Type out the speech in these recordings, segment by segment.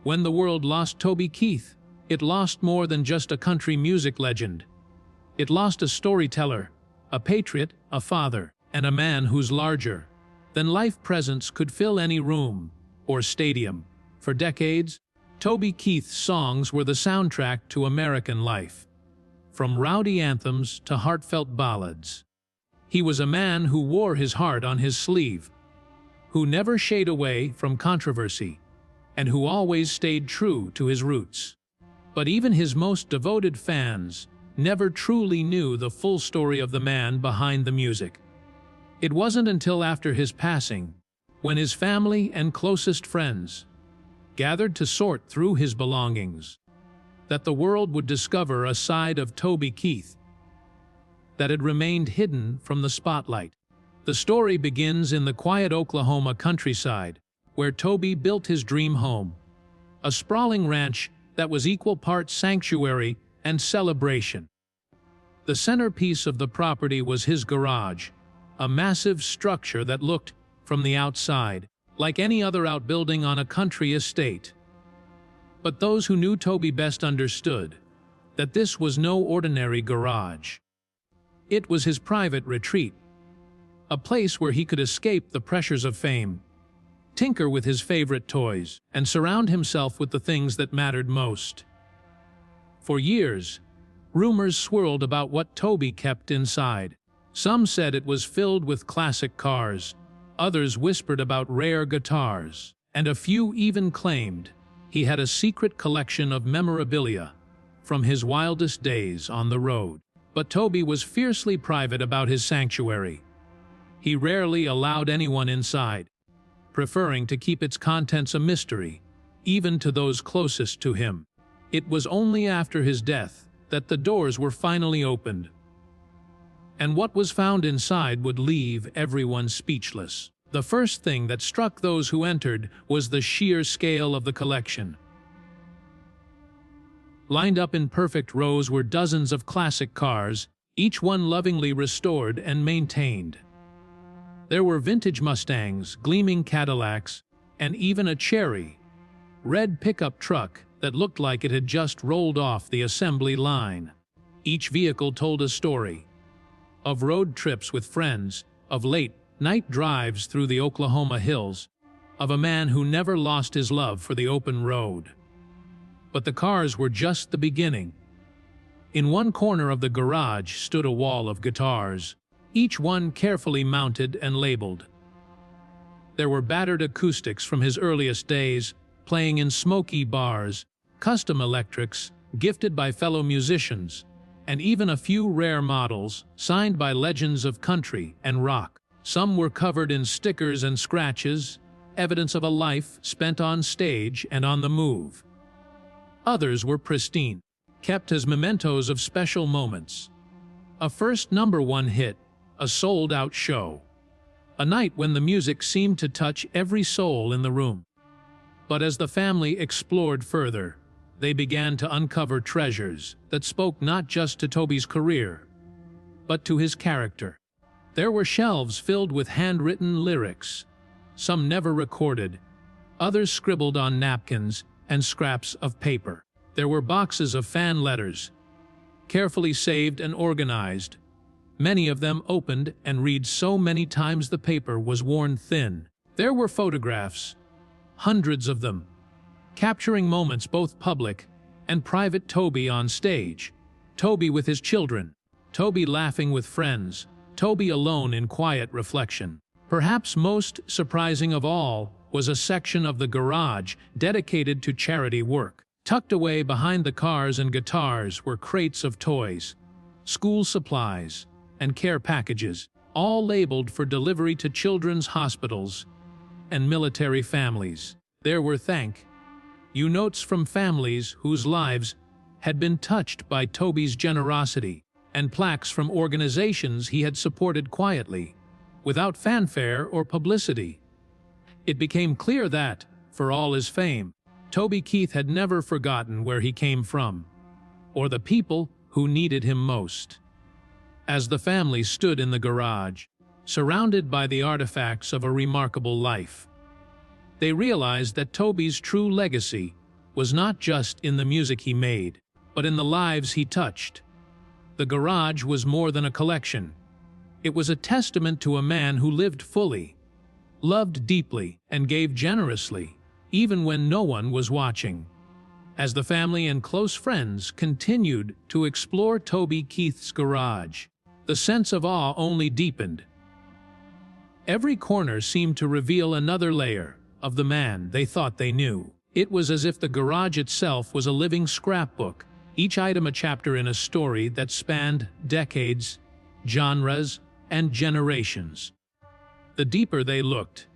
When the world lost Toby Keith, it lost more than just a country music legend. It lost a storyteller, a patriot, a father, and a man whose larger-than-life presence could fill any room or stadium. For decades, Toby Keith's songs were the soundtrack to American life. From rowdy anthems to heartfelt ballads. He was a man who wore his heart on his sleeve, who never shied away from controversy, and who always stayed true to his roots. But even his most devoted fans never truly knew the full story of the man behind the music. It wasn't until after his passing, when his family and closest friends gathered to sort through his belongings, that the world would discover a side of Toby Keith that had remained hidden from the spotlight. The story begins in the quiet Oklahoma countryside, where Toby built his dream home, a sprawling ranch that was equal parts sanctuary and celebration. The centerpiece of the property was his garage, a massive structure that looked, from the outside, like any other outbuilding on a country estate. But those who knew Toby best understood that this was no ordinary garage. It was his private retreat, a place where he could escape the pressures of fame, tinker with his favorite toys, and surround himself with the things that mattered most. For years, rumors swirled about what Toby kept inside. Some said it was filled with classic cars, others whispered about rare guitars, and a few even claimed he had a secret collection of memorabilia from his wildest days on the road. But Toby was fiercely private about his sanctuary. He rarely allowed anyone inside, preferring to keep its contents a mystery, even to those closest to him. It was only after his death that the doors were finally opened, and what was found inside would leave everyone speechless. The first thing that struck those who entered was the sheer scale of the collection. Lined up in perfect rows were dozens of classic cars, each one lovingly restored and maintained. There were vintage Mustangs, gleaming Cadillacs, and even a cherry red pickup truck that looked like it had just rolled off the assembly line. Each vehicle told a story of road trips with friends, of late-night drives through the Oklahoma hills, of a man who never lost his love for the open road. But the cars were just the beginning. In one corner of the garage stood a wall of guitars, each one carefully mounted and labeled. There were battered acoustics from his earliest days, playing in smoky bars, custom electrics, gifted by fellow musicians, and even a few rare models, signed by legends of country and rock. Some were covered in stickers and scratches, evidence of a life spent on stage and on the move. Others were pristine, kept as mementos of special moments. A first #1 hit, a sold-out show. A night when the music seemed to touch every soul in the room. But as the family explored further, they began to uncover treasures that spoke not just to Toby's career, but to his character. There were shelves filled with handwritten lyrics, some never recorded, others scribbled on napkins and scraps of paper. There were boxes of fan letters, carefully saved and organized, many of them opened and read so many times the paper was worn thin. There were photographs, hundreds of them, capturing moments both public and private. Toby on stage, Toby with his children, Toby laughing with friends, Toby alone in quiet reflection. Perhaps most surprising of all was a section of the garage dedicated to charity work. Tucked away behind the cars and guitars were crates of toys, school supplies, and care packages, all labeled for delivery to children's hospitals and military families. There were thank you notes from families whose lives had been touched by Toby's generosity, and plaques from organizations he had supported quietly, without fanfare or publicity. It became clear that, for all his fame, Toby Keith had never forgotten where he came from, or the people who needed him most. As the family stood in the garage, surrounded by the artifacts of a remarkable life, they realized that Toby's true legacy was not just in the music he made, but in the lives he touched. The garage was more than a collection. It was a testament to a man who lived fully, loved deeply, and gave generously, even when no one was watching. As the family and close friends continued to explore Toby Keith's garage, the sense of awe only deepened. Every corner seemed to reveal another layer of the man they thought they knew. It was as if the garage itself was a living scrapbook, each item a chapter in a story that spanned decades, genres, and generations. The deeper they looked,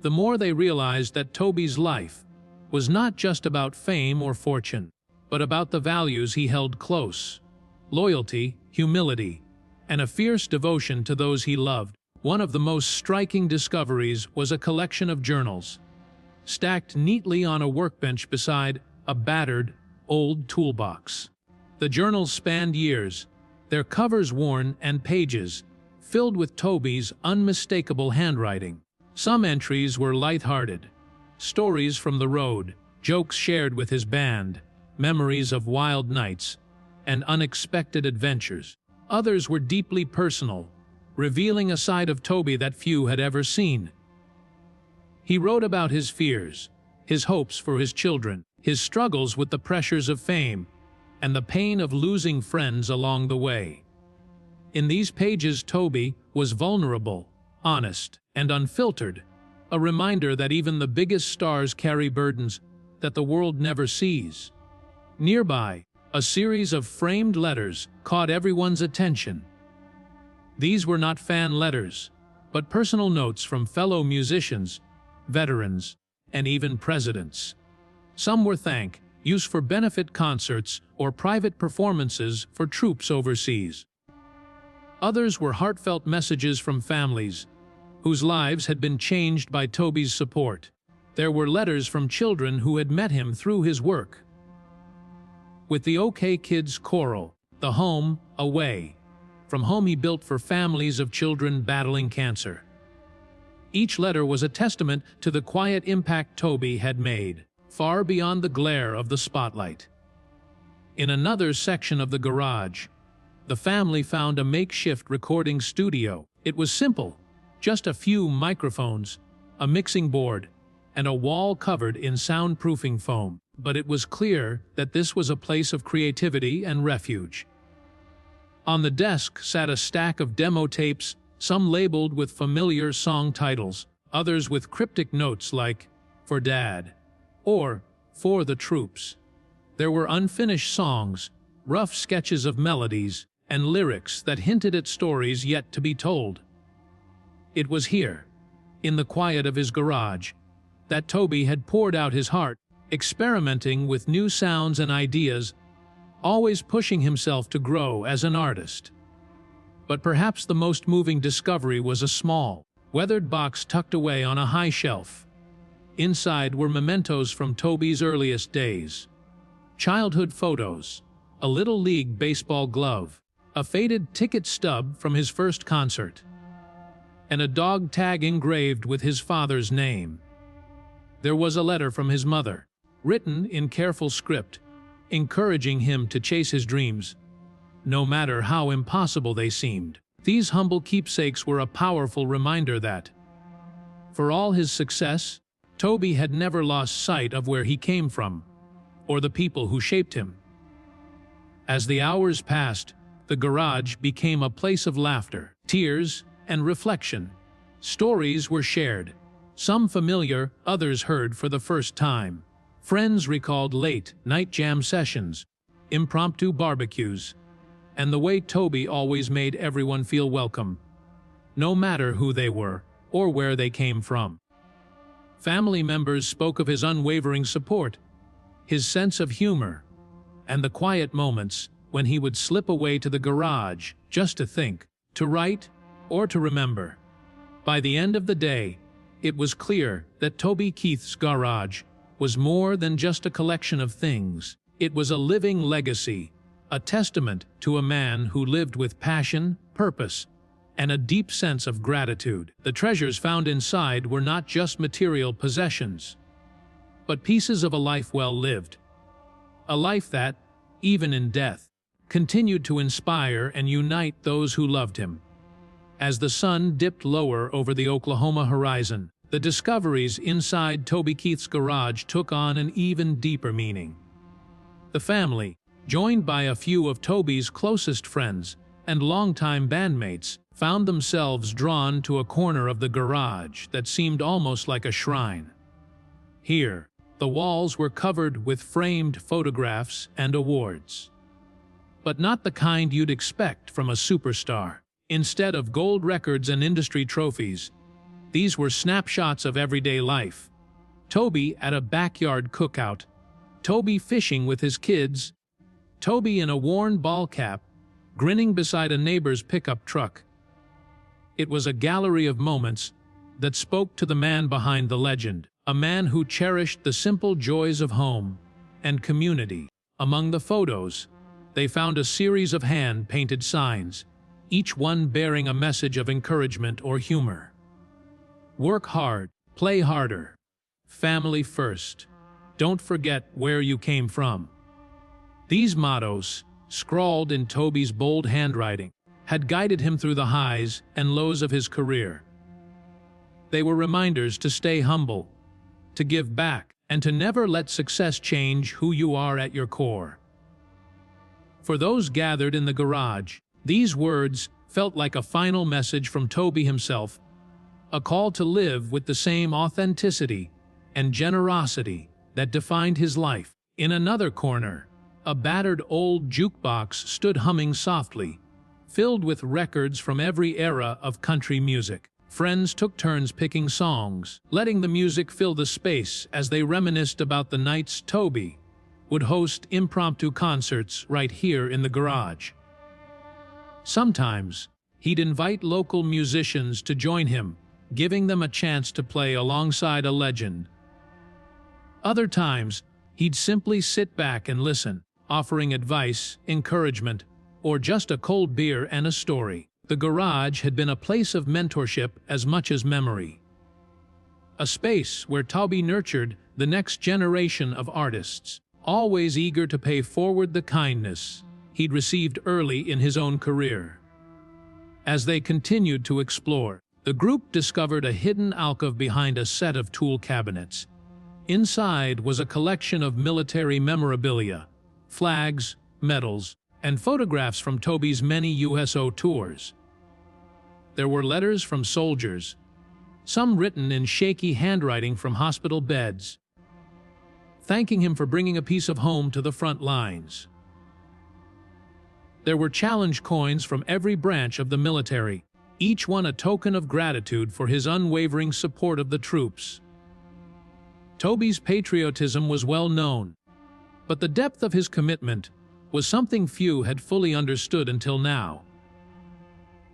the more they realized that Toby's life was not just about fame or fortune, but about the values he held close: loyalty, humility, and a fierce devotion to those he loved. One of the most striking discoveries was a collection of journals, stacked neatly on a workbench beside a battered, old toolbox. The journals spanned years, their covers worn and pages filled with Toby's unmistakable handwriting. Some entries were lighthearted, stories from the road, jokes shared with his band, memories of wild nights, and unexpected adventures. Others were deeply personal, revealing a side of Toby that few had ever seen. He wrote about his fears, his hopes for his children, his struggles with the pressures of fame, and the pain of losing friends along the way. In these pages, Toby was vulnerable, honest, and unfiltered, a reminder that even the biggest stars carry burdens that the world never sees. Nearby, a series of framed letters caught everyone's attention. These were not fan letters, but personal notes from fellow musicians, veterans, and even presidents. Some were thank yous for benefit concerts or private performances for troops overseas. Others were heartfelt messages from families whose lives had been changed by Toby's support. There were letters from children who had met him through his work. With the OK Kids Choral, the Home Away from home he built for families of children battling cancer. Each letter was a testament to the quiet impact Toby had made, far beyond the glare of the spotlight. In another section of the garage, the family found a makeshift recording studio. It was simple, just a few microphones, a mixing board, and a wall covered in soundproofing foam. But it was clear that this was a place of creativity and refuge. On the desk sat a stack of demo tapes, some labeled with familiar song titles, others with cryptic notes like "For Dad" or "For the Troops." There were unfinished songs, rough sketches of melodies, and lyrics that hinted at stories yet to be told. It was here, in the quiet of his garage, that Toby had poured out his heart, experimenting with new sounds and ideas, always pushing himself to grow as an artist. But perhaps the most moving discovery was a small, weathered box tucked away on a high shelf. Inside were mementos from Toby's earliest days. Childhood photos, a Little League baseball glove, a faded ticket stub from his first concert, and a dog tag engraved with his father's name. There was a letter from his mother, written in careful script, encouraging him to chase his dreams, no matter how impossible they seemed. These humble keepsakes were a powerful reminder that, for all his success, Toby had never lost sight of where he came from, or the people who shaped him. As the hours passed, the garage became a place of laughter, tears, and reflection. Stories were shared, some familiar, others heard for the first time. Friends recalled late-night jam sessions, impromptu barbecues, and the way Toby always made everyone feel welcome, no matter who they were or where they came from. Family members spoke of his unwavering support, his sense of humor, and the quiet moments when he would slip away to the garage just to think, to write, or to remember. By the end of the day, it was clear that Toby Keith's garage was more than just a collection of things. It was a living legacy, a testament to a man who lived with passion, purpose, and a deep sense of gratitude. The treasures found inside were not just material possessions, but pieces of a life well lived, A life that, even in death, continued to inspire and unite those who loved him. As the sun dipped lower over the Oklahoma horizon, the discoveries inside Toby Keith's garage took on an even deeper meaning. The family, joined by a few of Toby's closest friends and longtime bandmates, found themselves drawn to a corner of the garage that seemed almost like a shrine. Here, the walls were covered with framed photographs and awards. But not the kind you'd expect from a superstar. Instead of gold records and industry trophies, these were snapshots of everyday life. Toby at a backyard cookout, Toby fishing with his kids, Toby in a worn ball cap, grinning beside a neighbor's pickup truck. It was a gallery of moments that spoke to the man behind the legend, a man who cherished the simple joys of home and community. Among the photos, they found a series of hand-painted signs, each one bearing a message of encouragement or humor. Work hard, play harder, family first, don't forget where you came from. These mottos, scrawled in Toby's bold handwriting, had guided him through the highs and lows of his career. They were reminders to stay humble, to give back, and to never let success change who you are at your core. For those gathered in the garage, these words felt like a final message from Toby himself, a call to live with the same authenticity and generosity that defined his life. In another corner, a battered old jukebox stood humming softly, filled with records from every era of country music. Friends took turns picking songs, letting the music fill the space as they reminisced about the nights Toby would host impromptu concerts right here in the garage. Sometimes, he'd invite local musicians to join him, giving them a chance to play alongside a legend. Other times, he'd simply sit back and listen, offering advice, encouragement, or just a cold beer and a story. The garage had been a place of mentorship as much as memory. A space where Toby nurtured the next generation of artists, always eager to pay forward the kindness he'd received early in his own career. As they continued to explore, the group discovered a hidden alcove behind a set of tool cabinets. Inside was a collection of military memorabilia, flags, medals, and photographs from Toby's many USO tours. There were letters from soldiers, some written in shaky handwriting from hospital beds, thanking him for bringing a piece of home to the front lines. There were challenge coins from every branch of the military, each one a token of gratitude for his unwavering support of the troops. Toby's patriotism was well known, but the depth of his commitment was something few had fully understood until now.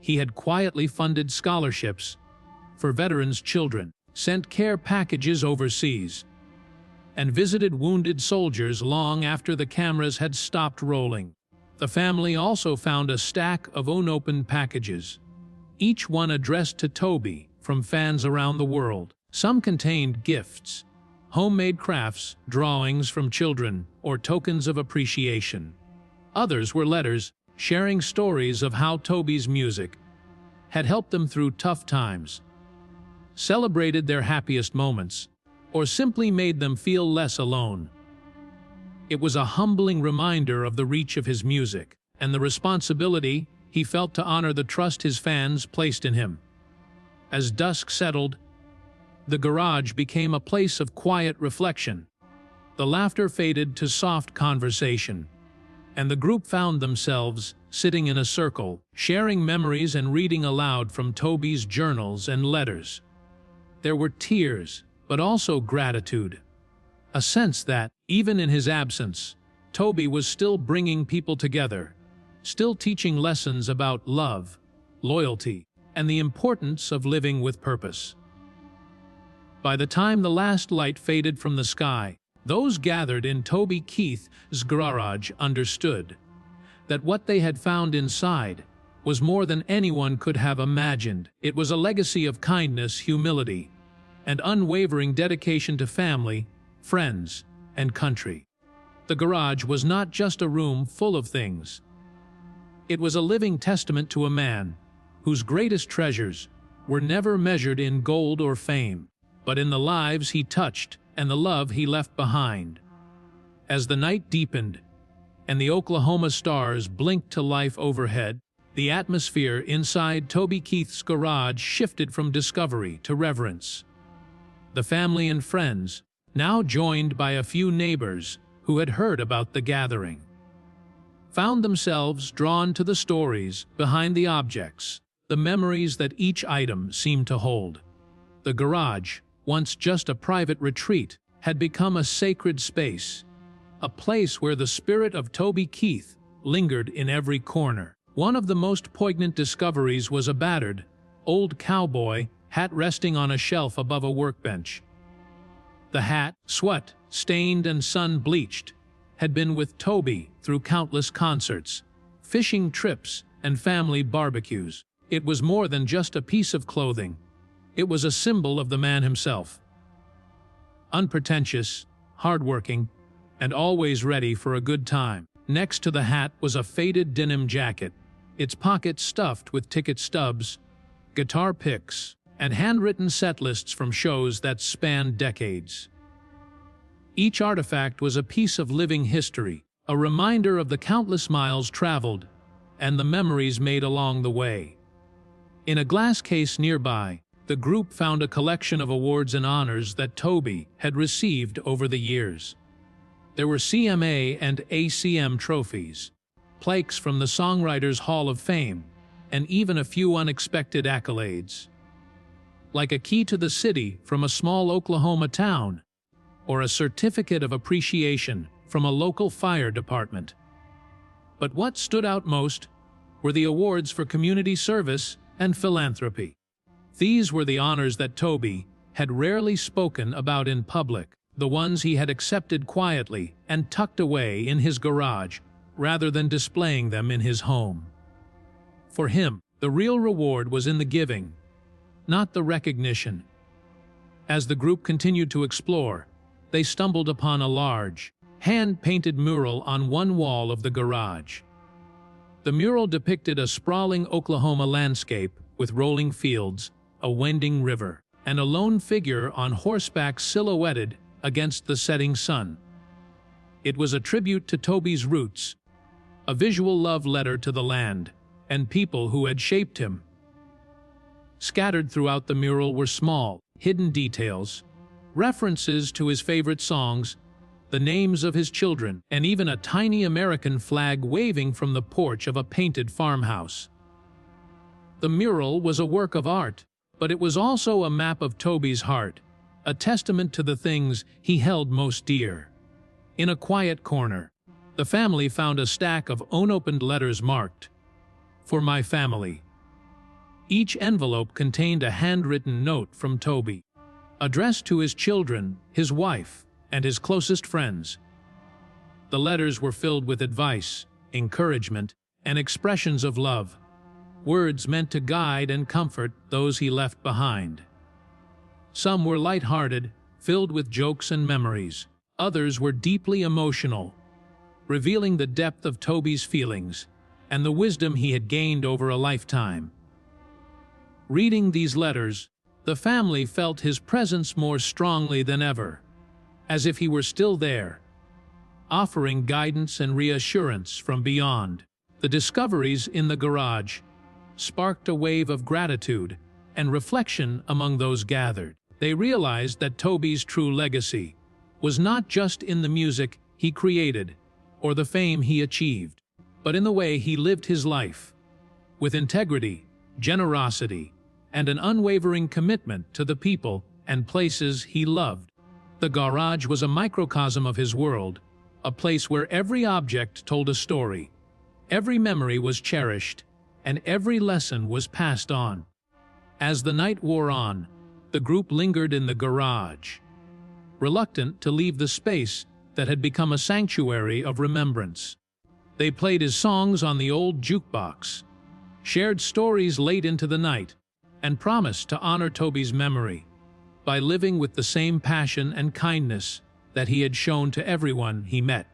He had quietly funded scholarships for veterans' children, sent care packages overseas, and visited wounded soldiers long after the cameras had stopped rolling. The family also found a stack of unopened packages, each one addressed to Toby from fans around the world. Some contained gifts, homemade crafts, drawings from children, or tokens of appreciation. Others were letters sharing stories of how Toby's music had helped them through tough times, celebrated their happiest moments, or simply made them feel less alone. It was a humbling reminder of the reach of his music and the responsibility he felt to honor the trust his fans placed in him. As dusk settled, the garage became a place of quiet reflection. The laughter faded to soft conversation, and the group found themselves sitting in a circle, sharing memories and reading aloud from Toby's journals and letters. There were tears, but also gratitude. A sense that, even in his absence, Toby was still bringing people together, still teaching lessons about love, loyalty, and the importance of living with purpose. By the time the last light faded from the sky, those gathered in Toby Keith's garage understood that what they had found inside was more than anyone could have imagined. It was a legacy of kindness, humility, and unwavering dedication to family, friends, and country. The garage was not just a room full of things. It was a living testament to a man whose greatest treasures were never measured in gold or fame, but in the lives he touched and the love he left behind. As the night deepened and the Oklahoma stars blinked to life overhead, the atmosphere inside Toby Keith's garage shifted from discovery to reverence. The family and friends, now joined by a few neighbors who had heard about the gathering, found themselves drawn to the stories behind the objects, the memories that each item seemed to hold. The garage, once just a private retreat, had become a sacred space, a place where the spirit of Toby Keith lingered in every corner. One of the most poignant discoveries was a battered, old cowboy hat resting on a shelf above a workbench. The hat, sweat-stained and sun-bleached, had been with Toby through countless concerts, fishing trips, and family barbecues. It was more than just a piece of clothing. It was a symbol of the man himself. Unpretentious, hardworking, and always ready for a good time. Next to the hat was a faded denim jacket, its pockets stuffed with ticket stubs, guitar picks, and handwritten set lists from shows that spanned decades. Each artifact was a piece of living history, a reminder of the countless miles traveled and the memories made along the way. In a glass case nearby, the group found a collection of awards and honors that Toby had received over the years. There were CMA and ACM trophies, plaques from the Songwriters Hall of Fame, and even a few unexpected accolades, like a key to the city from a small Oklahoma town, or a certificate of appreciation from a local fire department. But what stood out most were the awards for community service and philanthropy. These were the honors that Toby had rarely spoken about in public, the ones he had accepted quietly and tucked away in his garage rather than displaying them in his home. For him, the real reward was in the giving, not the recognition. As the group continued to explore, they stumbled upon a large, hand-painted mural on one wall of the garage. The mural depicted a sprawling Oklahoma landscape with rolling fields, a winding river, and a lone figure on horseback silhouetted against the setting sun. It was a tribute to Toby's roots, a visual love letter to the land and people who had shaped him. Scattered throughout the mural were small, hidden details, references to his favorite songs, the names of his children, and even a tiny American flag waving from the porch of a painted farmhouse. The mural was a work of art, but it was also a map of Toby's heart, a testament to the things he held most dear. In a quiet corner, the family found a stack of unopened letters marked, "For my family." Each envelope contained a handwritten note from Toby, addressed to his children, his wife, and his closest friends. The letters were filled with advice, encouragement, and expressions of love, words meant to guide and comfort those he left behind. Some were light-hearted, filled with jokes and memories. Others were deeply emotional, revealing the depth of Toby's feelings and the wisdom he had gained over a lifetime. Reading these letters, the family felt his presence more strongly than ever, as if he were still there, offering guidance and reassurance from beyond. The discoveries in the garage sparked a wave of gratitude and reflection among those gathered. They realized that Toby's true legacy was not just in the music he created or the fame he achieved, but in the way he lived his life, with integrity, generosity, and an unwavering commitment to the people and places he loved. The garage was a microcosm of his world, a place where every object told a story, every memory was cherished, and every lesson was passed on. As the night wore on, the group lingered in the garage, reluctant to leave the space that had become a sanctuary of remembrance. They played his songs on the old jukebox, shared stories late into the night, and promised to honor Toby's memory by living with the same passion and kindness that he had shown to everyone he met.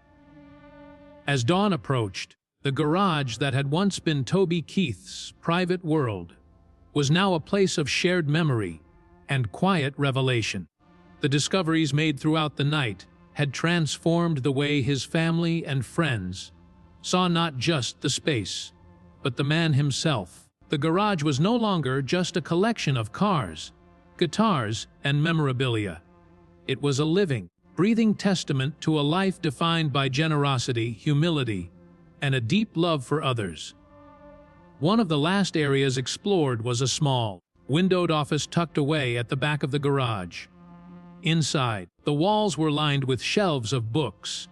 As dawn approached, the garage that had once been Toby Keith's private world was now a place of shared memory and quiet revelation. The discoveries made throughout the night had transformed the way his family and friends saw not just the space, but the man himself. The garage was no longer just a collection of cars, guitars, and memorabilia. It was a living, breathing testament to a life defined by generosity, humility, and a deep love for others. One of the last areas explored was a small, windowed office tucked away at the back of the garage. Inside, the walls were lined with shelves of books,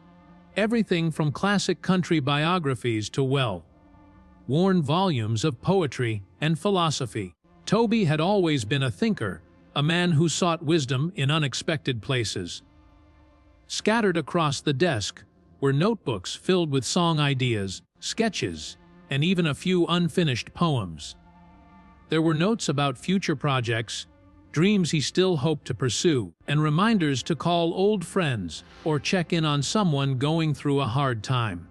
everything from classic country biographies to well-worn volumes of poetry and philosophy. Toby had always been a thinker, a man who sought wisdom in unexpected places. Scattered across the desk were notebooks filled with song ideas, sketches, and even a few unfinished poems. There were notes about future projects, dreams he still hoped to pursue, and reminders to call old friends or check in on someone going through a hard time.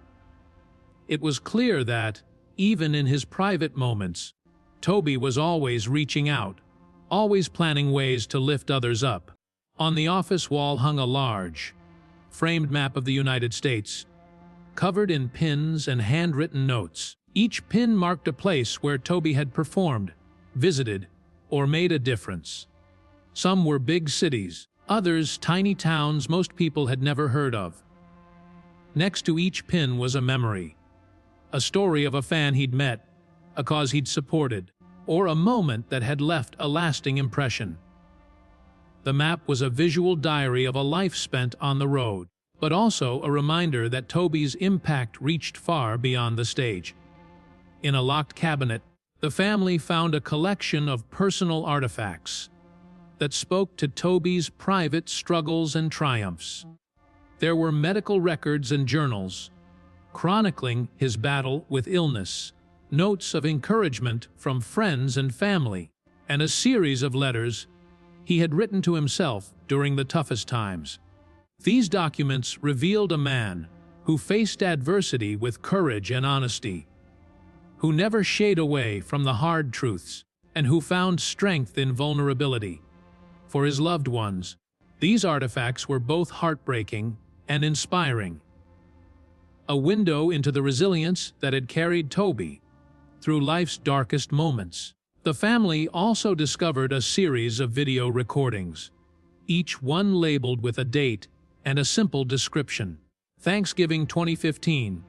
It was clear that, even in his private moments, Toby was always reaching out, always planning ways to lift others up. On the office wall hung a large, framed map of the United States, covered in pins and handwritten notes. Each pin marked a place where Toby had performed, visited, or made a difference. Some were big cities, others tiny towns most people had never heard of. Next to each pin was a memory, a story of a fan he'd met, a cause he'd supported, or a moment that had left a lasting impression. The map was a visual diary of a life spent on the road, but also a reminder that Toby's impact reached far beyond the stage. In a locked cabinet, the family found a collection of personal artifacts that spoke to Toby's private struggles and triumphs. There were medical records and journals, chronicling his battle with illness, notes of encouragement from friends and family, and a series of letters he had written to himself during the toughest times. These documents revealed a man who faced adversity with courage and honesty, who never shied away from the hard truths, and who found strength in vulnerability. For his loved ones, these artifacts were both heartbreaking and inspiring. A window into the resilience that had carried Toby through life's darkest moments. The family also discovered a series of video recordings, each one labeled with a date and a simple description. Thanksgiving 2015,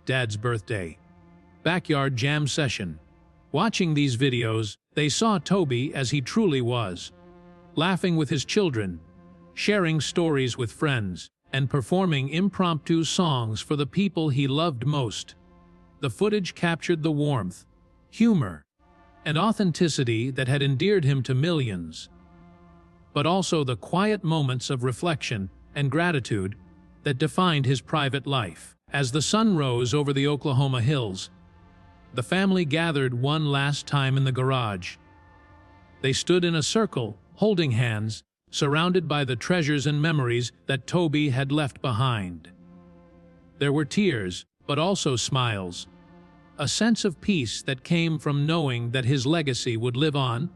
Dad's birthday, backyard jam session. Watching these videos, they saw Toby as he truly was, laughing with his children, sharing stories with friends, and performing impromptu songs for the people he loved most. The footage captured the warmth, humor, and authenticity that had endeared him to millions, but also the quiet moments of reflection and gratitude that defined his private life. As the sun rose over the Oklahoma hills, the family gathered one last time in the garage. They stood in a circle, holding hands, surrounded by the treasures and memories that Toby had left behind. There were tears, but also smiles, a sense of peace that came from knowing that his legacy would live on,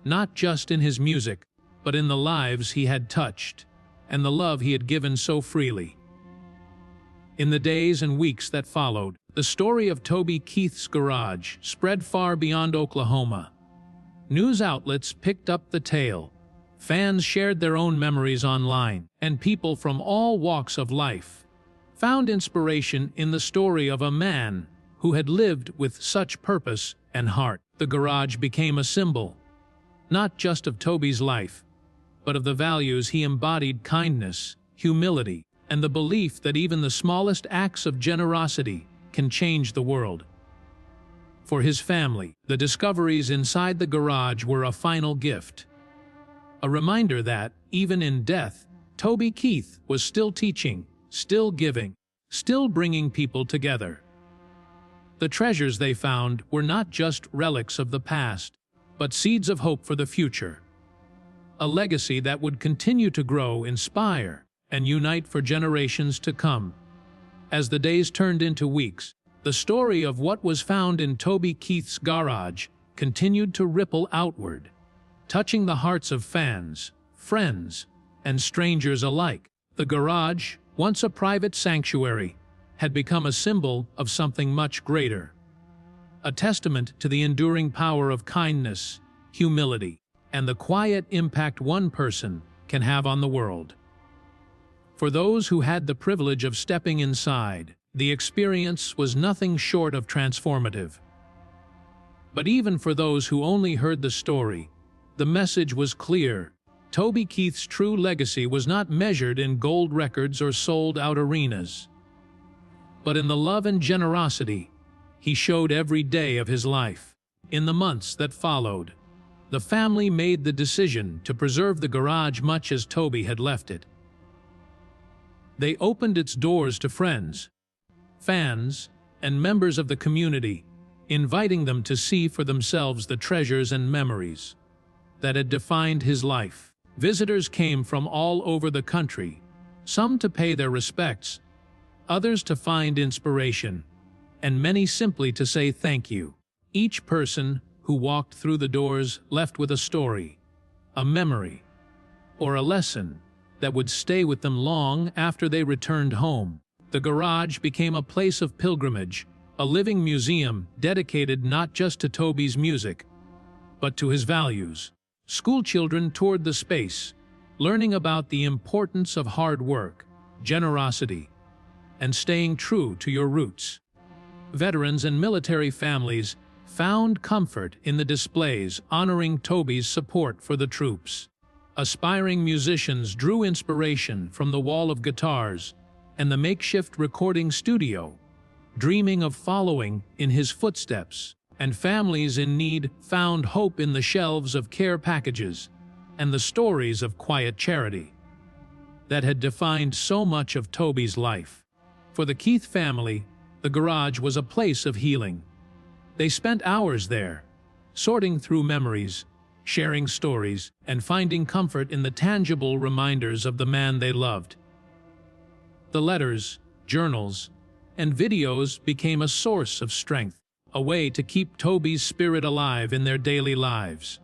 not just in his music, but in the lives he had touched, and the love he had given so freely. In the days and weeks that followed, the story of Toby Keith's garage spread far beyond Oklahoma. News outlets picked up the tale, fans shared their own memories online, and people from all walks of life found inspiration in the story of a man who had lived with such purpose and heart. The garage became a symbol, not just of Toby's life, but of the values he embodied: kindness, humility, and the belief that even the smallest acts of generosity can change the world. For his family, the discoveries inside the garage were a final gift, a reminder that, even in death, Toby Keith was still teaching, still giving, still bringing people together. The treasures they found were not just relics of the past, but seeds of hope for the future. A legacy that would continue to grow, inspire, and unite for generations to come. As the days turned into weeks, the story of what was found in Toby Keith's garage continued to ripple outward, touching the hearts of fans, friends, and strangers alike. The garage, once a private sanctuary, had become a symbol of something much greater, a testament to the enduring power of kindness, humility, and the quiet impact one person can have on the world. For those who had the privilege of stepping inside, the experience was nothing short of transformative. But even for those who only heard the story, the message was clear. Toby Keith's true legacy was not measured in gold records or sold-out arenas, but in the love and generosity he showed every day of his life. In the months that followed, the family made the decision to preserve the garage much as Toby had left it. They opened its doors to friends, fans, and members of the community, inviting them to see for themselves the treasures and memories that had defined his life. Visitors came from all over the country, some to pay their respects, others to find inspiration, and many simply to say thank you. Each person who walked through the doors left with a story, a memory, or a lesson that would stay with them long after they returned home. The garage became a place of pilgrimage, a living museum dedicated not just to Toby's music, but to his values. School children toured the space, learning about the importance of hard work, generosity, and staying true to your roots. Veterans and military families found comfort in the displays honoring Toby's support for the troops. Aspiring musicians drew inspiration from the wall of guitars and the makeshift recording studio, dreaming of following in his footsteps. And families in need found hope in the shelves of care packages and the stories of quiet charity that had defined so much of Toby's life. For the Keith family, the garage was a place of healing. They spent hours there, sorting through memories, sharing stories, and finding comfort in the tangible reminders of the man they loved. The letters, journals, and videos became a source of strength, a way to keep Toby's spirit alive in their daily lives.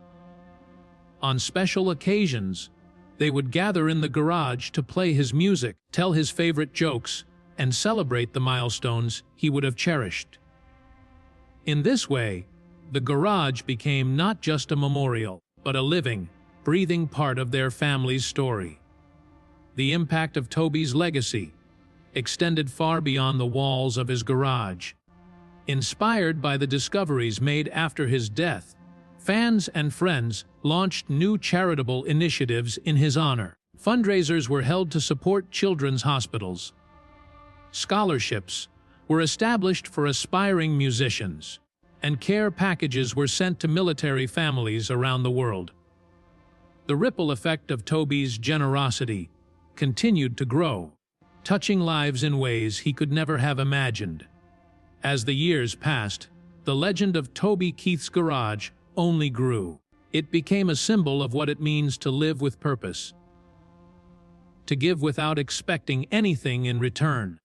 On special occasions, they would gather in the garage to play his music, tell his favorite jokes, and celebrate the milestones he would have cherished. In this way, the garage became not just a memorial, but a living, breathing part of their family's story. The impact of Toby's legacy extended far beyond the walls of his garage. Inspired by the discoveries made after his death, fans and friends launched new charitable initiatives in his honor. Fundraisers were held to support children's hospitals. Scholarships were established for aspiring musicians, and care packages were sent to military families around the world. The ripple effect of Toby's generosity continued to grow, touching lives in ways he could never have imagined. As the years passed, the legend of Toby Keith's garage only grew. It became a symbol of what it means to live with purpose, to give without expecting anything in return,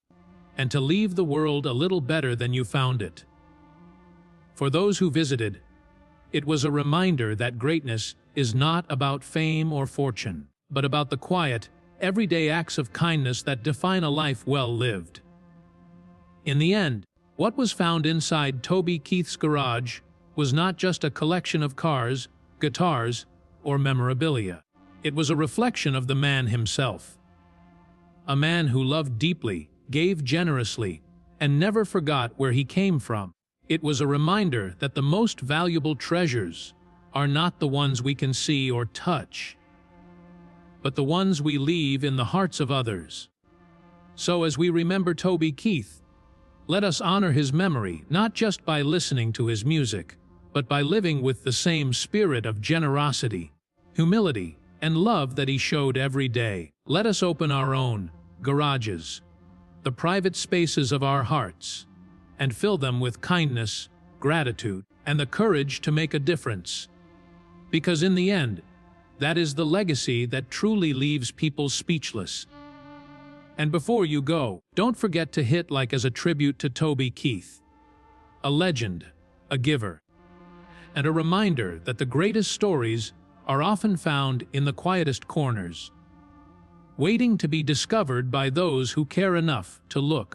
and to leave the world a little better than you found it. For those who visited, it was a reminder that greatness is not about fame or fortune, but about the quiet, everyday acts of kindness that define a life well lived. In the end, what was found inside Toby Keith's garage was not just a collection of cars, guitars, or memorabilia. It was a reflection of the man himself. A man who loved deeply, gave generously, and never forgot where he came from. It was a reminder that the most valuable treasures are not the ones we can see or touch, but the ones we leave in the hearts of others. So as we remember Toby Keith, let us honor his memory not just by listening to his music, but by living with the same spirit of generosity, humility, and love that he showed every day. Let us open our own garages, the private spaces of our hearts, and fill them with kindness, gratitude, and the courage to make a difference. Because in the end, that is the legacy that truly leaves people speechless. And before you go, don't forget to hit like as a tribute to Toby Keith. A legend, a giver, and a reminder that the greatest stories are often found in the quietest corners, waiting to be discovered by those who care enough to look.